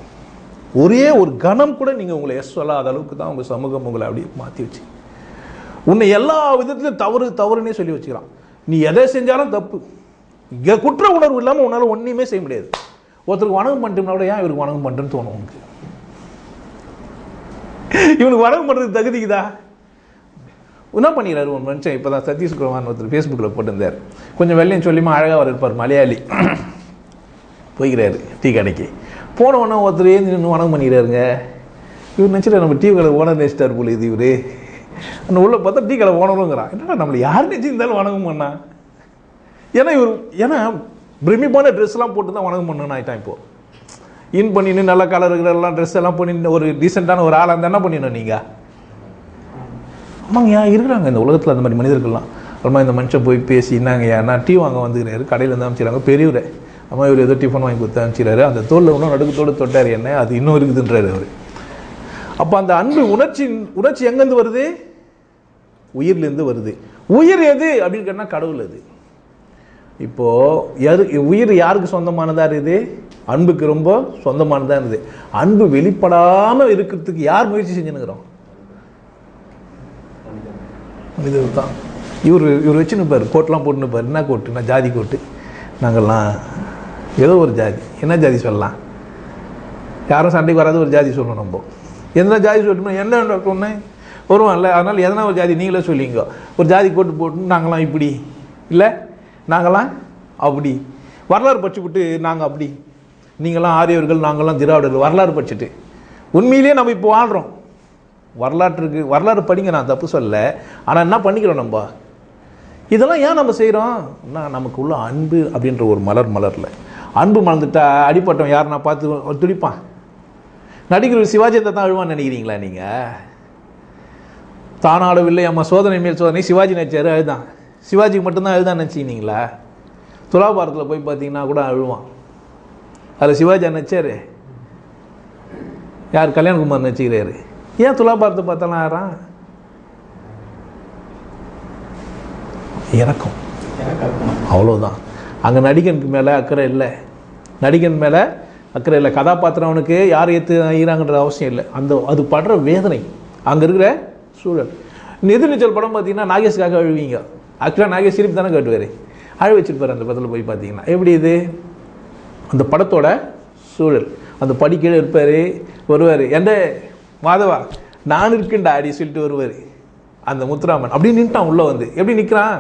ஒரே ஒரு கணம் கூட நீங்கள் உங்களை எஸ் சொல்லாத அளவுக்கு தான் உங்கள் சமூகம் உங்களை அப்படியே மாற்றி வச்சு உன்னை எல்லா விதத்துலையும் தவறுன்னே சொல்லி வச்சுக்கிறான். நீ எதை செஞ்சாலும் தப்பு, குற்ற உணர்வு இல்லாமல் உன்னால் ஒன்றுமே செய்ய முடியாது. ஒருத்தருக்கு வணக்கம் பண்ணிட்டோம்னா கூட ஏன் இவருக்கு வணக்கம் பண்ணுறேன்னு தோணும் உனக்கு. இவனுக்கு வணக்கம் பண்ணுறது தகுதிக்குதா? என்ன பண்ணிடுறாரு ஒரு மனுஷன். இப்போ தான் சதீஷ் குமார் ஒருத்தர் ஃபேஸ்புக்கில் போட்டிருந்தார், கொஞ்சம் வெள்ளையும் சொல்லிமா அழகாக அவர் இருப்பார், மலையாளி. போய்கிறாரு டீ கடைக்கு, போன உடனே ஒருத்தர் ஏந்தி நின்று வணக்கம் பண்ணிக்கிறாருங்க. இவர் நினச்சிட்டு நம்ம டீ கடை ஓனர் நினச்சிட்டார் போல இது. இவர் அந்த உள்ள பார்த்தா டீ கடை ஓனருங்கிறான். என்னடா நம்மளை யார் நினச்சிருந்தாலும் வணக்கம் பண்ணா, ஏன்னா பிரமிப்பான ட்ரெஸ்லாம் போட்டு தான் வணக்கம் பண்ணணும்னு ஆகிட்டான். இப்போது இன் பண்ணின்னு நல்ல கலர் இருக்கிறெல்லாம் ட்ரெஸ் எல்லாம் பண்ணிட்டு ஒரு டீசெண்டான ஒரு ஆளாக இருந்தால் என்ன பண்ணிடணும் நீங்கள்? ஆமாங்க, ஏன் இருக்கிறாங்க இந்த உலகத்தில் அந்த மாதிரி மனிதர்கள்லாம். அப்புறமா இந்த மனுஷன் போய் பேசி, என்னங்க நான் டீ வாங்க வந்துக்கிறாரு, கடையில் இருந்து அமைச்சிடறாங்க பெரியவரை. அம்மா இவர் ஏதோ டிஃபன் வாங்கி கொடுத்து அமைச்சிடாரு, அந்த தோலில் இன்னும் நடுக்கத்தோடு தொட்டார், என்ன அது இன்னும் இருக்குதுன்றாரு அவர். அப்போ அந்த அன்பு உணர்ச்சி எங்கேருந்து வருது? உயிர்லேருந்து வருது. உயிர் எது அப்படின்னு கேட்டால் கடவுள் அது. இப்போது உயிர் யாருக்கு சொந்தமானதாக இருக்குது? அன்புக்கு ரொம்ப சொந்தமானதாக இருந்தது. அன்பு வெளிப்படாமல் இருக்கிறதுக்கு யார் முயற்சி செஞ்சுன்னுக்கிறோம்? மனிதர் தான். இவர் வச்சுன்னுப்பார், கோட்டெலாம் போட்டுன்னுப்பார். என்ன கோட்டுன்னா ஜாதி கோட்டு. நாங்கள்லாம் ஏதோ ஒரு ஜாதி, என்ன ஜாதி சொல்லலாம், யாரும் சண்டைக்கு வராது ஒரு ஜாதி சொல்லணும். நம்ம எந்த ஜாதி சொல்லணும்னா என்ன ஒன்று வருவான்ல, அதனால் எதனா ஒரு ஜாதி நீங்களே சொல்லிங்க. ஒரு ஜாதி கோட்டு போட்டு நாங்களாம் இப்படி இல்லை, நாங்களாம் அப்படி வரலாறு படிச்சுவிட்டு நாங்கள் அப்படி, நீங்களாம் ஆரியவர்கள் நாங்களாம் திராவிடர்கள் வரலாறு படிச்சுட்டு உண்மையிலேயே நம்ம இப்போ வாழ்கிறோம். வரலாறு படிங்க, நான் தப்பு சொல்ல. ஆனால் என்ன பண்ணிக்கிறோம் நம்ம? இதெல்லாம் ஏன் நம்ம செய்கிறோம்? நமக்கு உள்ள அன்பு அப்படின்ற ஒரு மலரில் அன்பு மலர்ந்துட்டா அடிப்பட்டவன் யார் நான் பார்த்து துடிப்பான். நடிகர் சிவாஜியத்தை தான் அழுவான்னு நினைக்கிறீங்களா நீங்கள்? தானாடவில்லை அம்மா சோதனை மேல் சோதனை சிவாஜி நினச்சாரு, அழுதான். சிவாஜிக்கு மட்டும்தான் அழுதான் நினச்சிக்கிங்களா? துலாபாரத்தில் போய் பார்த்தீங்கன்னா கூட அழுவான். அதில் சிவாஜி நினச்சாரு, யார் கல்யாணகுமார் நினச்சிக்கிறாரு. ஏன் துலாபாரத்தை பார்த்தாலும் ஆறான்? இறக்கம், அவ்வளோதான். அங்கே நடிகனுக்கு மேலே அக்கறை இல்லை, நடிகன் மேலே அக்கறை இல்லை. கதாபாத்திரம் அவனுக்கு யார் ஏற்றுறாங்கன்ற அவசியம் இல்லை. அது படுற வேதனை, அங்கே இருக்கிற சூழல். எதிர்நீச்சல் படம் பார்த்தீங்கன்னா நாகேஷ்காக அழுவீங்க. ஆக்சுவலாக நாகேஷ் சிரிப்பு தானே காட்டுவார், அழ வச்சுருப்பார் அந்த படத்தில் போய் பார்த்தீங்கன்னா. எப்படி இது அந்த படத்தோட சூழல். அந்த படி கீழே இருப்பார், வருவார், எந்த மாதவா நான் இருக்குண்டா அப்படி சொல்லிட்டு வருவார். அந்த முத்துராமன் அப்படி நின்ட்டான் உள்ளே வந்து. எப்படி நிற்கிறான்?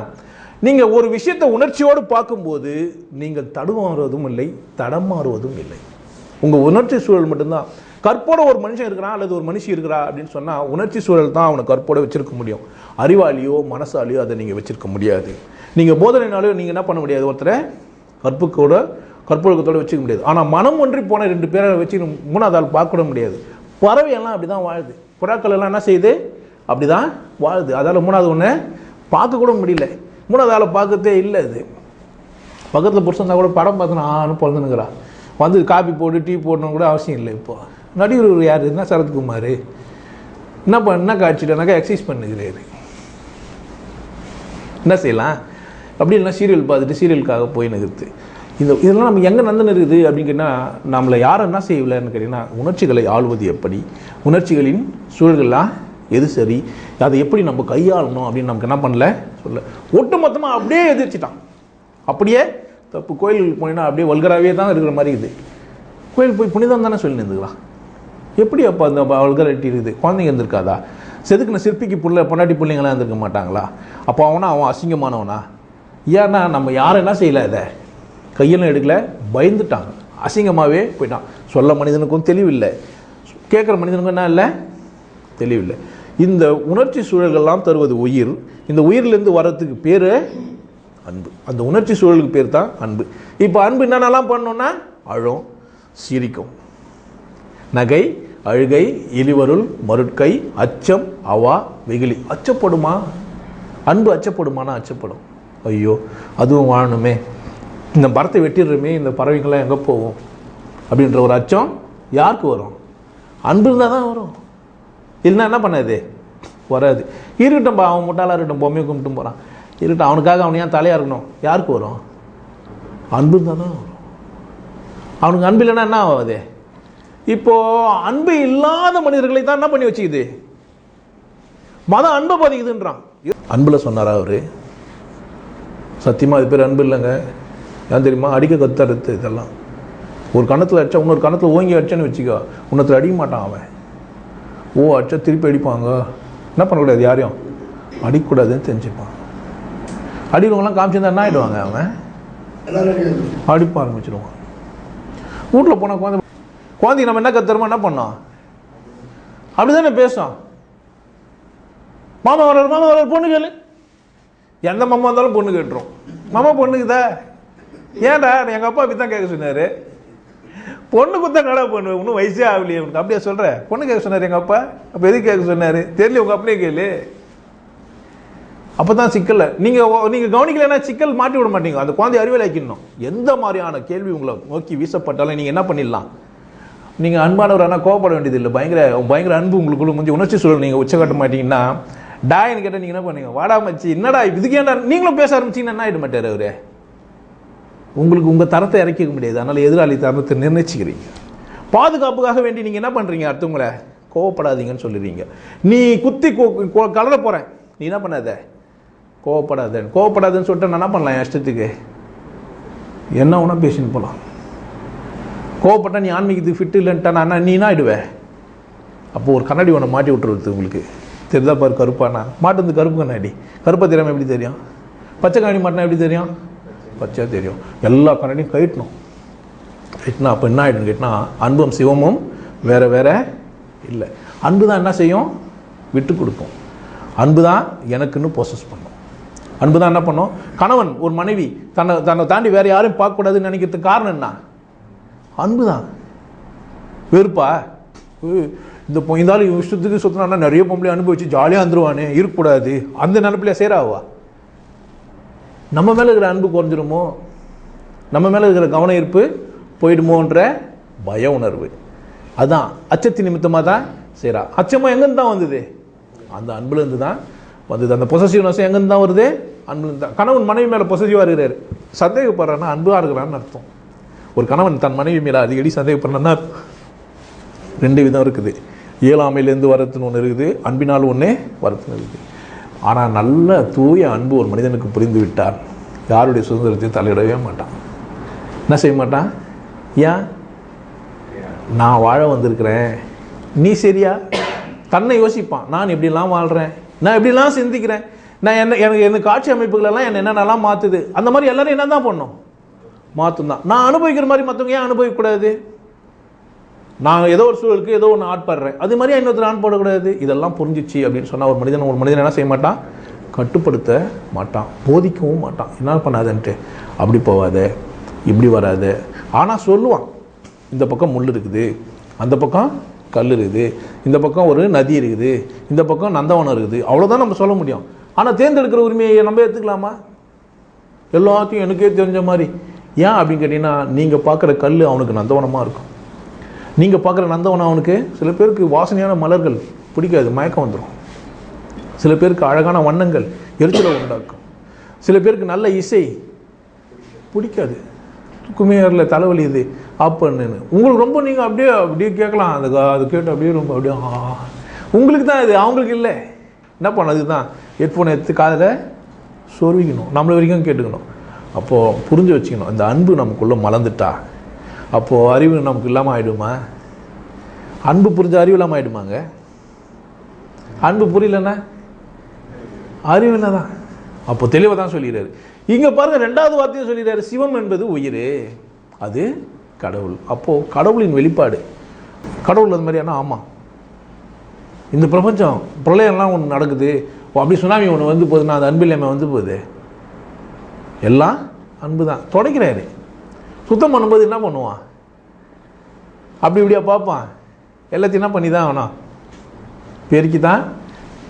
நீங்கள் ஒரு விஷயத்தை உணர்ச்சியோடு பார்க்கும்போது நீங்கள் தடுமாறுவதும் இல்லை, தடமாறுவதும் இல்லை. உங்கள் உணர்ச்சி சூழல் மட்டும்தான். கற்போட ஒரு மனுஷன் இருக்கிறான் அல்லது ஒரு மனுஷி இருக்கிறா அப்படின்னு சொன்னால் உணர்ச்சி சூழல் தான் அவனை கற்போட வச்சிருக்க முடியும். அறிவாளியோ மனசாலியோ அதை நீங்கள் வச்சிருக்க முடியாது. நீங்கள் போதனைனாலையோ நீங்கள் என்ன பண்ண முடியாது, ஒருத்தரை கற்பொழுக்கத்தோடு வச்சுக்க முடியாது. ஆனால் மனம் ஒன்றி போன 2 பேரை வச்சு 3வது ஆள் பார்க்க முடியாது. பறவையெல்லாம் அப்படி தான் வாழுது. புறாக்கள் எல்லாம் என்ன செய்யுது, அப்படி தான் வாழுது. அதால் 3வது ஒன்று பார்க்க கூட முடியல. 3வது ஆளை பார்க்கறதே இல்லை. அது பக்கத்தில் புருஷன் தான் கூட படம் பார்த்து நானும் பிறந்துனுங்கிறா, வந்து காபி போட்டு டீ போடணும் கூட அவசியம் இல்லை. இப்போ நடிகர் யார் என்ன, சரத்குமார் என்ன காய்ச்சிட்டானாக்கா எக்ஸசைஸ் பண்ணுகிறாரு. என்ன செய்யலாம் அப்படி இல்லைனா சீரியல் பார்த்துட்டு சீரியலுக்காக போய் நிறுத்து. இதெல்லாம் நம்ம எங்கே நந்தன் இருக்குது அப்படின்னு கேட்டால், நம்மளை யாரும் என்ன செய்யலைன்னு கேட்டிங்கன்னா, உணர்ச்சிகளை ஆளுவது எப்படி, உணர்ச்சிகளின் சூழல்கள்லாம் எது சரி, அதை எப்படி நம்ம கையாளணும் அப்படின்னு நமக்கு என்ன பண்ணல சொல்ல. ஒட்டு மொத்தமாக அப்படியே எதிர்ச்சிட்டான். அப்படியே தப்பு. கோயிலுக்கு போனீங்கன்னா அப்படியே வல்கராகவே தான் இருக்கிற மாதிரி இருக்குது. கோயில் போய் புனிதம் தானே சொல்லி நின்றுக்கலாம். எப்படி அப்போ அந்த வல்கராட்டி இருக்குது? குழந்தைங்க இருந்திருக்காதா? செதுக்குன சிற்பிக்கு பொண்டாட்டி பிள்ளைங்களாம் இருந்திருக்க மாட்டாங்களா? அப்போ அவன் அசிங்கமானவனா? ஏன்னா நம்ம யாரும் என்ன செய்யலை, அதை கையெல்லாம் எடுக்கல, பயந்துட்டாங்க, அசிங்கமாகவே போயிட்டான். சொல்ல மனிதனுக்கும் தெளிவில்லை, கேட்குற மனிதனுக்கும் என்ன இல்லை, தெளிவில்லை. இந்த உணர்ச்சி சூழல்கள்லாம் தருவது உயிர். இந்த உயிரிலேருந்து வர்றதுக்கு பேர் அன்பு. அந்த உணர்ச்சி சூழலுக்கு பேர் தான் அன்பு. இப்போ அன்பு என்னென்னலாம் பண்ணோன்னா, அழும், சிரிக்கும், நகை, அழுகை, இழிவருள், மருட்கை, அச்சம், அவா, வெகுளி. அச்சப்படுமா? அன்பு அச்சப்படுமானா அச்சப்படும். ஐயோ அதுவும் வாழணுமே, இந்த மரத்தை வெட்டிடுறோமே, இந்த பறவைகள்லாம் எங்கே போகும் அப்படின்ற ஒரு அச்சம் யாருக்கு வரும்? அன்பு இருந்தால் தான் வரும். இல்லைன்னா என்ன பண்ணாது, வராது. இருக்கட்டும்பா, அவன் முட்டாளாக இருக்கட்டும், பொம்மையை கும்பிட்டு போகிறான், இருக்கட்டும், அவனுக்காக அவன் ஏன் தலையாக இருக்கணும்? யாருக்கு வரும்? அன்பு இருந்தால் தான் வரும். அவனுக்கு அன்பு இல்லைன்னா என்ன ஆகாது? இப்போது அன்பு இல்லாத மனிதர்களை தான் என்ன பண்ணி வச்சுக்குது, மதம் அன்பை பதிக்குதுன்றான். அன்பில் சொன்னாரா அவர்? சத்தியமாக அது பேர் அன்பு இல்லைங்க. ஏன் தெரியுமா? அடிக்க கத்துறது. இதெல்லாம் ஒரு கணத்தில் அடிச்சா இன்னொரு கணத்தில் ஓங்கி அடிச்சான்னு வச்சுக்கோ, இன்னொருத்தர் அடிக்க மாட்டான் அவன். அடிச்சா திருப்பி அடிப்பாங்க. என்ன பண்ணக்கூடாது, யாரையும் அடிக்கக்கூடாதுன்னு தெரிஞ்சுப்பான். அடிக்கிறவங்களாம் காமிச்சிருந்தா என்ன ஆகிடுவாங்க, அவன் அடிப்ப ஆரம்பிச்சிடுவான். வீட்டில் போனால் குழந்தைக்கு நம்ம என்ன கத்துறோமோ என்ன பண்ணோம், அப்படி தானே பேசும். மாமா வர பொண்ணு கேளு, எந்த மாமா இருந்தாலும் பொண்ணு கேட்டுரும். மாமா பொண்ணுக்குதா? ஏன்டா எங்கள் அப்பா அப்படி தான் கேட்க சொன்னார். பொண்ணு குத்தா கடை பொண்ணு, இன்னும் வயசே ஆகலையே உனக்கு, அப்படியே சொல்கிற. பொண்ணு கேட்க சொன்னார் எங்கள் அப்பா. அப்போ எதுக்கு கேட்க சொன்னார் தெரியல, உங்கள் அப்படியே கேளு. அப்போ தான் சிக்கல். நீங்கள் கவனிக்கலைன்னா சிக்கல் மாட்டி விட மாட்டீங்க. அந்த குழந்தை அறிவியல் ஆக்கிடணும். எந்த மாதிரியான கேள்வி உங்களை நோக்கி வீசப்பட்டாலும் நீங்கள் என்ன பண்ணிடலாம், நீங்கள் அன்பானவர் ஆனால் கோவப்பட வேண்டியது இல்லை. பயங்கர அன்பு உங்களுக்குள்ள முடிஞ்சு உணர்ச்சி சூழல் நீங்கள் உச்சக்கட்ட மாட்டீங்கன்னா, டாயின்னு கேட்டால் நீங்கள் என்ன பண்ணுவீங்க, வாடா மச்சி என்னடா இதுக்கு ஏன்டா நீங்களும் பேச ஆரம்பிச்சிங்கன்னா என்ன ஆகிட மாட்டார் அவர். உங்களுக்கு உங்கள் தரத்தை இறக்கிக்க முடியாது. அதனால் எதிராளி தரத்தை நிர்ணயிச்சுக்கிறீங்க. பாதுகாப்புக்காக வேண்டி நீங்கள் என்ன பண்ணுறீங்க, அடுத்தவங்களை கோவப்படாதீங்கன்னு சொல்லிடுறீங்க. நீ குத்தி கலர போகிறேன், நீ என்ன பண்ணாத, கோவப்படாதுன்னு சொல்லிட்டு நான் என்ன பண்ணலாம், என் இஷ்டத்துக்கு என்ன ஒன்றா பேசின்னு போகலாம். கோவப்பட்டா நீ ஆன்மீகத்துக்கு ஃபிட் இல்லைன்ட்டா நான் நீ என்ன ஆகிடுவேன். அப்போது ஒரு கண்ணாடி ஒன்று மாட்டி விட்டுருது உங்களுக்கு. தெரிதா பாரு, கருப்பானா மாட்டு கருப்பு கண்ணாடி. கருப்பை தெரியாமல் எப்படி தெரியும்? பச்சை கண்ணாடி மாட்டினா எப்படி தெரியும்? பச்சையாக தெரியும். எல்லா கண்ணாடியும் கட்டினா அப்போ என்ன ஆகிடுன்னு கேட்டினா, அன்பும் சிவமும் வேற வேற இல்லை. அன்பு தான் என்ன செய்யும், விட்டு கொடுக்கும். அன்பு தான் எனக்குன்னு ப்ரோசஸ் பண்ணும். அன்பு தான் என்ன பண்ணும். கணவன் ஒரு மனைவி தன்னை தாண்டி வேற யாரையும் பார்க்கக்கூடாதுன்னு நினைக்கிறதுக்கு காரணம் என்ன, அன்பு தான். வெறுப்பா, இந்த இஷ்டத்துக்கு சுத்தினா நிறைய பொம்பளை அனுபவிச்சு ஜாலியாக வந்துருவானே, இருக்கக்கூடாது, அந்த நினைப்பில் சேராவா? நம்ம மேலே இருக்கிற அன்பு குறைஞ்சிருமோ, நம்ம மேலே இருக்கிற கவன ஈர்ப்பு போயிடுமோன்ற பய உணர்வு. அதுதான் அச்சத்தின் நிமித்தமாக தான் சேரா. அச்சமாக எங்கேருந்து தான் வந்தது, அந்த அன்புலேருந்து தான் வந்தது. அந்த பொசசிவ்னஸ் எங்கேருந்து தான் வருது, அன்புலேருந்து தான். கணவன் மனைவி மேலே பொசசிவாக இருக்கிறார், சந்தேகப்படுறான்னா அன்பாக இருக்கிறான்னு அர்த்தம். ஒரு கணவன் தன் மனைவி மேலே அடிக்கடி சந்தேகப்படுறான்னா 2 விதம் இருக்குது. இயலாமையிலேருந்து வரத்துன்னு ஒன்று இருக்குது, அன்பினால் ஒன்று வரத்துன்னு இருக்குது. ஆனால் நல்ல தூய அன்பு ஒரு மனிதனுக்கு புரிந்து விட்டால் யாருடைய சுதந்திரத்தை தலையிடவே மாட்டான். என்ன செய்ய மாட்டான். ஏன், நான் வாழ வந்திருக்கிறேன், நீ சரியா? தன்னை யோசிப்பான். நான் எப்படிலாம் வாழ்கிறேன், நான் எப்படிலாம் சிந்திக்கிறேன், நான் எனக்கு காட்சி அமைப்புகளெல்லாம் என்னென்னலாம் மாற்றுது, அந்த மாதிரி எல்லோரும் என்ன தான் பண்ணும், மாற்றும் தான். நான் அனுபவிக்கிற மாதிரி மற்றவங்க ஏன் அனுபவிக்கக்கூடாது? நான் ஏதோ ஒரு சூழலுக்கு ஏதோ ஒன்று ஆட்படுறேன், அது மாதிரியா இன்னொருத்தர் ஆட்படக்கூடாது? இதெல்லாம் புரிஞ்சிச்சு அப்படின்னு சொன்னால் ஒரு மனிதன் என்ன செய்ய மாட்டான், கட்டுப்படுத்த மாட்டான், போதிக்கவும் மாட்டான். என்ன பண்ணாதன்ட்டு, அப்படி போகாத, இப்படி வராத. ஆனால் சொல்லுவான், இந்த பக்கம் முள் இருக்குது, அந்த பக்கம் கல் இருக்குது, இந்த பக்கம் ஒரு நதி இருக்குது, இந்த பக்கம் நந்தவனம் இருக்குது, அவ்வளோதான் நம்ம சொல்ல முடியும். ஆனால் தேர்ந்தெடுக்கிற உரிமையை நம்ம எடுத்துக்கலாமா? எல்லாத்தையும் எனக்கே தெரிஞ்ச மாதிரி. ஏன் அப்படின்னு கேட்டிங்கன்னா, நீங்கள் பார்க்குற கல் அவனுக்கு நந்தவனமாக இருக்கும், நீங்கள் பார்க்குற நந்தவனம் அவனுக்கு, சில பேருக்கு வாசனையான மலர்கள் பிடிக்காது, மயக்கம் வந்துடும். சில பேருக்கு அழகான வண்ணங்கள் எரிச்சலை உண்டாக்கும். சில பேருக்கு நல்ல இசை பிடிக்காது, குமியரில் தலைவலி இது ஆப்பன்னு உங்களுக்கு ரொம்ப நீங்கள் அப்படியே கேட்கலாம். அது கேட்டு அப்படியே ரொம்ப அப்படியே உங்களுக்கு தான் இது, அவங்களுக்கு இல்லை. என்ன பண்ணது தான் ஹெட்ஃபோனை எடுத்து காதில் சொருவிக்கணும், நம்மள வரைக்கும் கேட்டுக்கணும். அப்போது புரிஞ்சு வச்சுக்கணும், இந்த அன்பு நமக்குள்ளே மலர்ந்துட்டா அப்போது அறிவு நமக்கு இல்லாமல் ஆகிடுமா? அன்பு புரிஞ்ச அறிவு இல்லாமல் ஆகிடுமாங்க? அன்பு புரியலன்னா அறிவு இல்லை தான். அப்போ தெளிவாக தான் சொல்லிடுறாரு. இங்கே பாருங்கள், ரெண்டாவது வார்த்தையும் சொல்லிடுறாரு, சிவம் என்பது உயிர், அது கடவுள். அப்போது கடவுளின் வெளிப்பாடு, கடவுள் அது மாதிரியான. ஆமாம், இந்த பிரபஞ்சம் பிரளயம்லாம் ஒன்று நடக்குது, அப்படி சுனாமி ஒன்று வந்து போகுதுன்னா அது அன்பு இல்லாமல் வந்து போகுது. எல்லாம் அன்பு தான். தொடக்கிறாரு, சுத்தம் பண்ணும்போது என்ன பண்ணுவான், அப்படி இப்படியா பார்ப்பான், எல்லாத்தையும் என்ன பண்ணி தான் ஆகணும், பெருக்கி தான்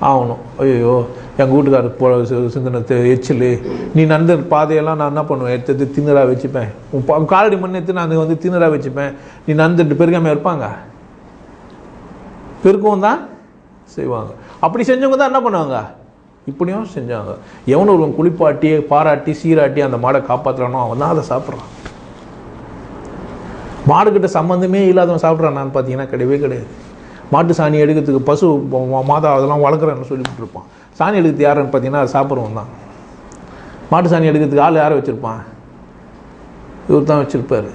ஆகணும். ஐயோ எங்கள் வீட்டுக்காரர் சிந்தனை எச்சில், நீ நடந்த பாதையெல்லாம் நான் என்ன பண்ணுவேன், எடுத்து திண்ணறாக வச்சுப்பேன், உன் காலடி மண் எடுத்து நான் வந்து திண்ணறாக வச்சுப்பேன். நீ நடந்துட்டு பெருக்காமல் இருப்பாங்க, பெருக்கவும் தான் செய்வாங்க. அப்படி செஞ்சவங்க தான் என்ன பண்ணுவாங்க, இப்படியும் செஞ்சாங்க. எவனோ ஒருவன் குளிப்பாட்டி பாராட்டி சீராட்டி அந்த மாடை காப்பாற்றுறானோ அவன் தான் அதை சாப்பிட்றான். மாடுகிட்ட சம்மந்தமே இல்லாதவன் சாப்பிட்றான்னு பார்த்தீங்கன்னா கிடையவே கிடையாது. மாட்டு சாணி எடுக்கிறதுக்கு பசு மாதா அதெல்லாம் வளர்க்குறேன்னு சொல்லிவிட்டு இருப்பான். சாணி எடுக்கிறது யாருன்னு பார்த்தீங்கன்னா அது சாப்பிட்றவன் தான். மாட்டு சாணி எடுக்கிறதுக்கு ஆள் யாரை வச்சுருப்பான், இவர் தான் வச்சுருப்பார்.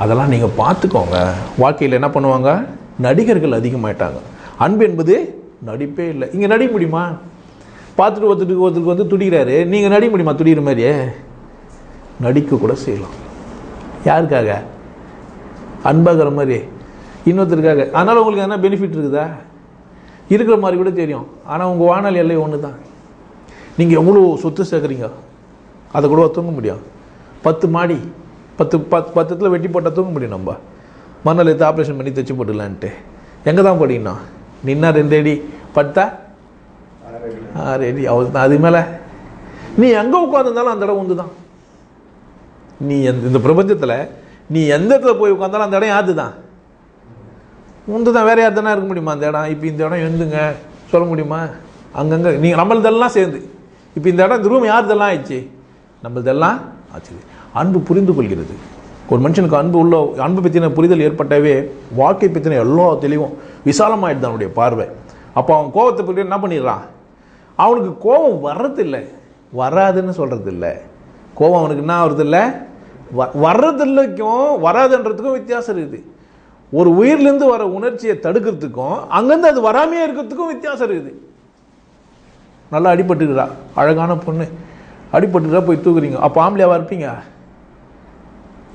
அதெல்லாம் நீங்கள் பார்த்துக்கோங்க. வாழ்க்கையில் என்ன பண்ணுவாங்க, நடிகர்கள் அதிகமாயிட்டாங்க. அன்பு என்பது நடிப்பே இல்லை. இங்கே நடிக்க முடியுமா? பார்த்துட்டு ஒருத்தருக்கு வந்து துடிக்கிறாரு, நீங்கள் நடிக்க முடியுமா? துடிக்கிற மாதிரியே நடிக்க கூட செய்யலாம். யாருக்காக? அன்பாகிற மாதிரி இன்னொருத்தருக்காக. அதனால் உங்களுக்கு என்ன பெனிஃபிட் இருக்குதா? இருக்கிற மாதிரி கூட தெரியும். ஆனால் உங்கள் வானல் எல்லை ஒன்று தான். நீங்கள் எவ்வளோ சொத்து சேர்க்குறீங்க அதை கூட தூங்க முடியும். 10 மாடி 10 வெட்டி போட்டால் தூங்க முடியும். நம்ம மண்ணல் எடுத்து ஆப்ரேஷன் பண்ணி தைச்சி போட்டுடலான்ட்டு எங்கே தான் போடிங்கன்னா நின்னா 2 அடி, பட்டா 6 அடி, அவ்வளோ தான். அது மேலே நீ எங்கே உட்காந்துருந்தாலும் அந்த இடம் ஒன்று தான். நீ இந்த பிரபஞ்சத்தில் நீ எந்த இடத்துல போய் உட்காந்தாலும் அந்த இடம் யாரு தான், உண்டு தான். வேறு யார் தானே இருக்க முடியுமா அந்த இடம்? இப்போ இந்த இடம் எந்துங்க சொல்ல முடியுமா? அங்கங்கே நீங்கள் நம்மளதெல்லாம் சேர்ந்து இப்போ இந்த இடம், இந்த ரூம் யாருதெல்லாம் ஆயிடுச்சு, நம்மளதெல்லாம் ஆச்சு. அன்பு புரிந்து கொள்கிறது. ஒரு மனுஷனுக்கு அன்பு பற்றின புரிதல் ஏற்பட்டாவே வாழ்க்கை பற்றின எல்லா தெளிவும் விசாலமாயிடுது அவனுடைய பார்வை. அப்போ அவன் கோபத்தை பற்றி என்ன பண்ணிடுறான், அவனுக்கு கோபம் வர்றதில்லை, வராதுன்னு சொல்கிறது இல்லை. கோபம் அவனுக்கு என்ன ஆகுறதில்லை, வர்றதில்லைக்கும் வராதுன்றதுக்கும் வித்தியாசம் இருக்குது. ஒரு உயிர்லேருந்து வர உணர்ச்சியை தடுக்கிறதுக்கும் அங்கேருந்து அது வராமையே இருக்கிறதுக்கும் வித்தியாசம் இருக்குது. நல்லா அடிபட்டுக்கிறா, அழகான பொண்ணு அடிபட்டுக்கிறா, போய் தூக்குறீங்க. அப்போ ஆம்பளையாவா இருப்பீங்க?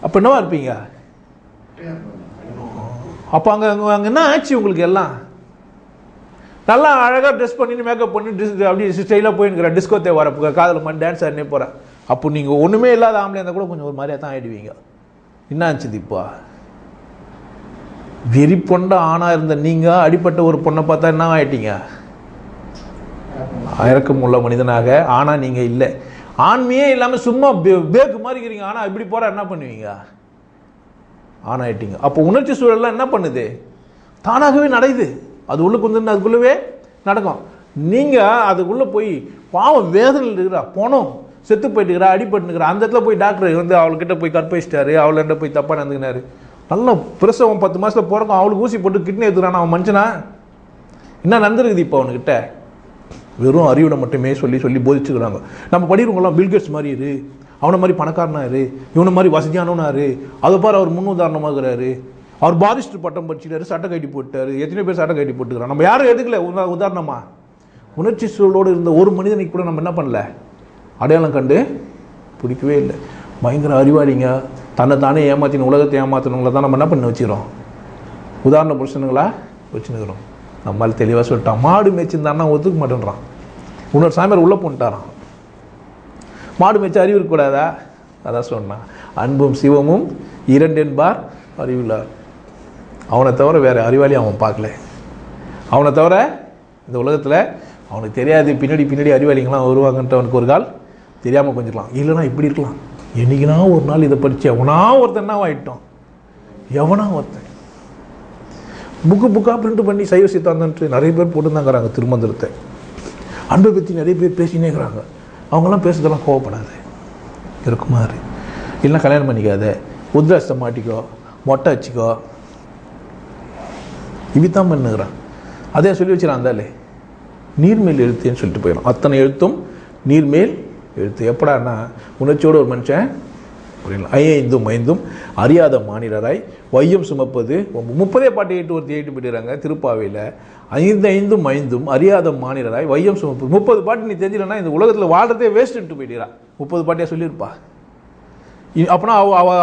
அப்போ என்னவா இருப்பீங்க? அப்போ அங்கே என்ன ஆச்சு உங்களுக்கு? எல்லாம் நல்லா அழகாக ட்ரெஸ் பண்ணிட்டு மேக்கப் பண்ணி அப்படி ஸ்டைலாக போயின்னுக்கிறேன், டிஸ்கோத்தே வர காதல் மண் டான்ஸ் ஆடினே போகிறேன். அப்போ நீங்கள் ஒன்றுமே இல்லாத ஆம்பளை இருந்தால் கூட கொஞ்சம் ஒரு மாதிரியாக தான் ஆகிடுவீங்க. என்ன ஆச்சுது இப்போ? வெறி பொண்ட ஆணாக இருந்த நீங்கள் அடிப்பட்ட ஒரு பொண்ணை பார்த்தா என்ன ஆகிட்டீங்க? இறக்கம் உள்ள மனிதனாக. ஆனால் நீங்கள் இல்லை, ஆண்மையே இல்லாமல் சும்மா பேக்கு மாதிரி இருக்கிறீங்க. ஆனால் இப்படி போகிற என்ன பண்ணுவீங்க? ஆணாயிட்டீங்க. அப்போ உணர்ச்சி சூழல்லாம் என்ன பண்ணுது? தானாகவே நடக்குது. அது உள்ள கொஞ்சம் அதுக்குள்ளவே நடக்கும். நீங்கள் அதுக்குள்ளே போய் பாவம் வேதனையில் இருக்கிறா, போனோம் செத்து போயிட்டுக்கிறா, அடிபட்டுக்கிறா, அந்த இடத்துல போய் டாக்டர் வந்து அவள்கிட்ட போய் கற்பழிச்சிட்டாரு, அவள்கிட்ட போய் தப்பாக நடந்துக்கினாரு. நல்லா பிரசவம் 10 மாதத்தில் பிறக்கும், அவளுக்கு ஊசி போட்டு கிட்னி எடுத்துக்கிறான். அவன் மனுஷனா? என்ன நடந்துருக்குது இப்போ அவனுக்கிட்ட? வெறும் அறிவுரை மட்டுமே சொல்லி சொல்லி போதிச்சுக்கிறாங்க. நம்ம படிக்கிறவங்களாம் பில்கேட்ஸ் மாதிரி இரு, அவனை மாதிரி பணக்காரனா இரு, இவனை மாதிரி வசதியானவனா இரு, அதை பாரு அவர் முன்னுதாரணமாகிறாரு, அவர் பாரிஸ்டர் பட்டம் படிச்சுட்டாரு, சட்டை கட்டி போட்டாரு. எத்தனை பேர் சட்டை கட்டி போட்டுக்கிறான்? நம்ம யாரும் எடுக்கல உதாரணமா. உணர்ச்சி சூழலோடு இருந்த ஒரு மனிதனுக்கு கூட நம்ம என்ன பண்ணல, அடையாளம் கண்டு பிடிக்கவே இல்லை. பயங்கர அறிவாளிங்க, தன்னை தானே ஏமாற்றின உலகத்தை ஏமாற்றினவங்கள தான் நம்ம என்ன பண்ணி வச்சுக்கிறோம், உதாரண புருஷனுங்களா வச்சுன்னுக்கிறோம். நம்மளால் தெளிவாக சொல்லிட்டான். மாடு மேய்ச்சிருந்தான்னா ஒத்துக்க மாட்டேன்றான். இன்னொரு சாமியார் உள்ளே போட்டாரான். மாடு மேய்ச்சி அறிவு இருக்கக்கூடாதா? அதான் சொன்னான், அன்பும் சிவமும் இரண்டென்பார் அறிவில்லார். அவனை தவிர வேறு அறிவாளி அவன் பார்க்கல. அவனை தவிர இந்த உலகத்தில் அவனுக்கு தெரியாது பின்னாடி அறிவாளிங்களாம் வருவாங்கன்ட்டு அவனுக்கு ஒரு கால் தெரியாமல் கொஞ்சிக்கலாம். இல்லைனா இப்படி இருக்கலாம், என்றைக்குனா ஒரு நாள் இதை படித்து எவனா ஒருத்தன் என்ன ஆகிட்டோம், எவனா ஒருத்தன் புக்காக பிரிண்ட் பண்ணி சைவ சித்தாந்தன்ட்டு நிறைய பேர் போட்டுருந்தாங்கிறாங்க. திருமந்திரத்தை அன்பை பற்றி நிறைய பேர் பேசினே இருக்கிறாங்க. அவங்களாம் பேசுறதெல்லாம் கோவப்படாது, இருக்குமாறு இல்லைனா கல்யாணம் பண்ணிக்காத, உத்ராசத்தை மாட்டிக்கோ, மொட்டை வச்சுக்கோ, இப்படித்தான் பண்ணுகிறான். அதே சொல்லி வச்சுறான். அந்தாலே நீர்மேல் எழுத்துன்னு சொல்லிட்டு போயிடும். அத்தனை எழுத்தும் நீர்மேல் எழுத்து. எப்படான்னா உணர்ச்சியோடு ஒரு மனுஷன் புரியல. 5 அறியாத மானிடராய் வையம் சுமப்பது 30 பாட்டு 8 போயிடுறாங்க திருப்பாவையில். 5 அறியாத மானிடராய் வையம் சுமப்பது 30 பாட்டு நீ தெரிஞ்சிடனா இந்த உலகத்தில் வாழ்றதே வேஸ்ட்டு போயிடுறா. 30 பாட்டியாக சொல்லியிருப்பா. அப்போனா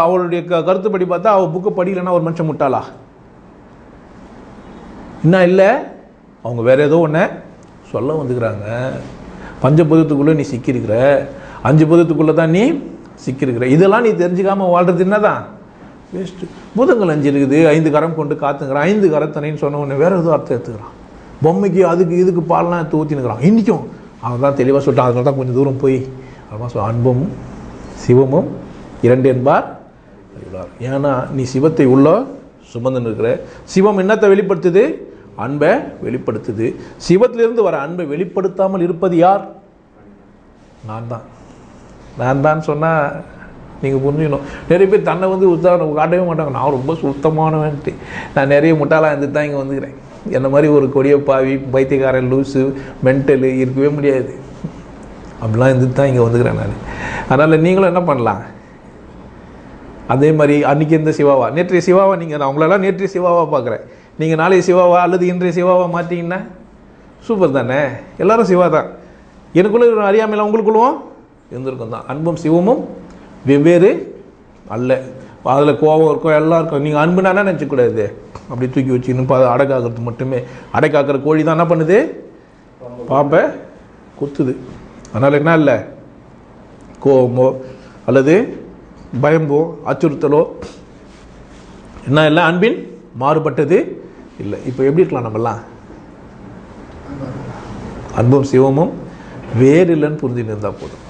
அவளுடைய கருத்துப்படி பார்த்தா அவள் புக்கை படிக்கலைன்னா ஒரு மனுஷன் முட்டாளா? இன்னும் இல்லை, அவங்க வேற ஏதோ ஒன்று சொல்ல வந்துக்கிறாங்க. பஞ்சபூதத்துக்குள்ளே நீ சிக்கியிருக்கிற, 5 பூதத்துக்குள்ளே தான் நீ சிக்கியிருக்கிற. இதெல்லாம் நீ தெரிஞ்சுக்காமல் வாழ்றது என்னதான் வேஸ்ட்டு. பூதங்கள் 5 இருக்குது, 5 கரம் கொண்டு காத்துங்கிறான். 5 கரத்தனைன்னு சொன்ன உடனே வேற ஏதோ அர்த்தம் எடுத்துக்கிறான். பொம்மைக்கு அதுக்கு இதுக்கு பால்லாம் எடுத்து ஊற்றினுக்கிறான். இன்றைக்கும் அவன் தான் தெளிவாக சொல்லிட்டான். அதனால தான் கொஞ்சம் தூரம் போய் அவன் சொல்ல, அன்பும் சிவமும் இரண்டென்பார் அறிவிலார். ஏன்னா நீ சிவத்தை உள்ள சுமந்து இருக்கிற. சிவம் என்னத்தை வெளிப்படுத்துது? அன்பை வெளிப்படுத்துது. சிவத்திலிருந்து வர அன்பை வெளிப்படுத்தாமல் இருப்பது யார்? நான் தான் சொன்னால் நீங்கள் புரிஞ்சுக்கணும். நிறைய பேர் தன்னை வந்து உத்தாரணம் காட்டவே மாட்டாங்க. நான் ரொம்ப சுத்தமானவன்ட்டு, நான் நிறைய முட்டாளாக இருந்துட்டு தான் இங்கே வந்துக்கிறேன். என்ன மாதிரி ஒரு கொடிய பாவி, பைத்தியக்காரன், லூஸு, மென்டலு இருக்கவே முடியாது. அப்படிலாம் இருந்துட்டு தான் இங்கே வந்துக்கிறேன் நான். அதனால் நீங்களும் என்ன பண்ணலாம், அதே மாதிரி அன்றைக்கி இருந்த சிவாவா, நேற்றைய சிவாவா, நீங்கள் நான் உங்களெல்லாம் நேற்றைய சிவாவாக பார்க்குறேன். நீங்கள் நாளைய சிவாவா அல்லது இன்றைய சிவாவா மாற்றிங்கன்னா சூப்பர் தானே. எல்லோரும் சிவா தான். எனக்குள்ளே அறியாமையில் உங்களுக்குள்ளும் இருந்திருக்கும் தான். அன்பும் சிவமும் வெவ்வேறு அல்ல. அதில் கோபம் இருக்கும், எல்லாம் இருக்கும். நீங்கள் அன்புனா நினச்சக்கூடாது, அப்படி தூக்கி வச்சுக்கணும். அடை காக்கிறது மட்டுமே. அடை காக்கிற கோழி தான் என்ன பண்ணுது, பாம்பை குத்துது. அதனால் என்ன இல்லை, கோபமோ அல்லது பயம்போ அச்சுறுத்தலோ என்ன இல்லை, அன்பின் மாறுபட்டது இல்லை. இப்போ எப்படி இருக்கலாம் நம்மலாம்? அன்பும் சிவமும் வேறு இல்லைன்னு புரிஞ்சுன்னு இருந்தால் போதும்.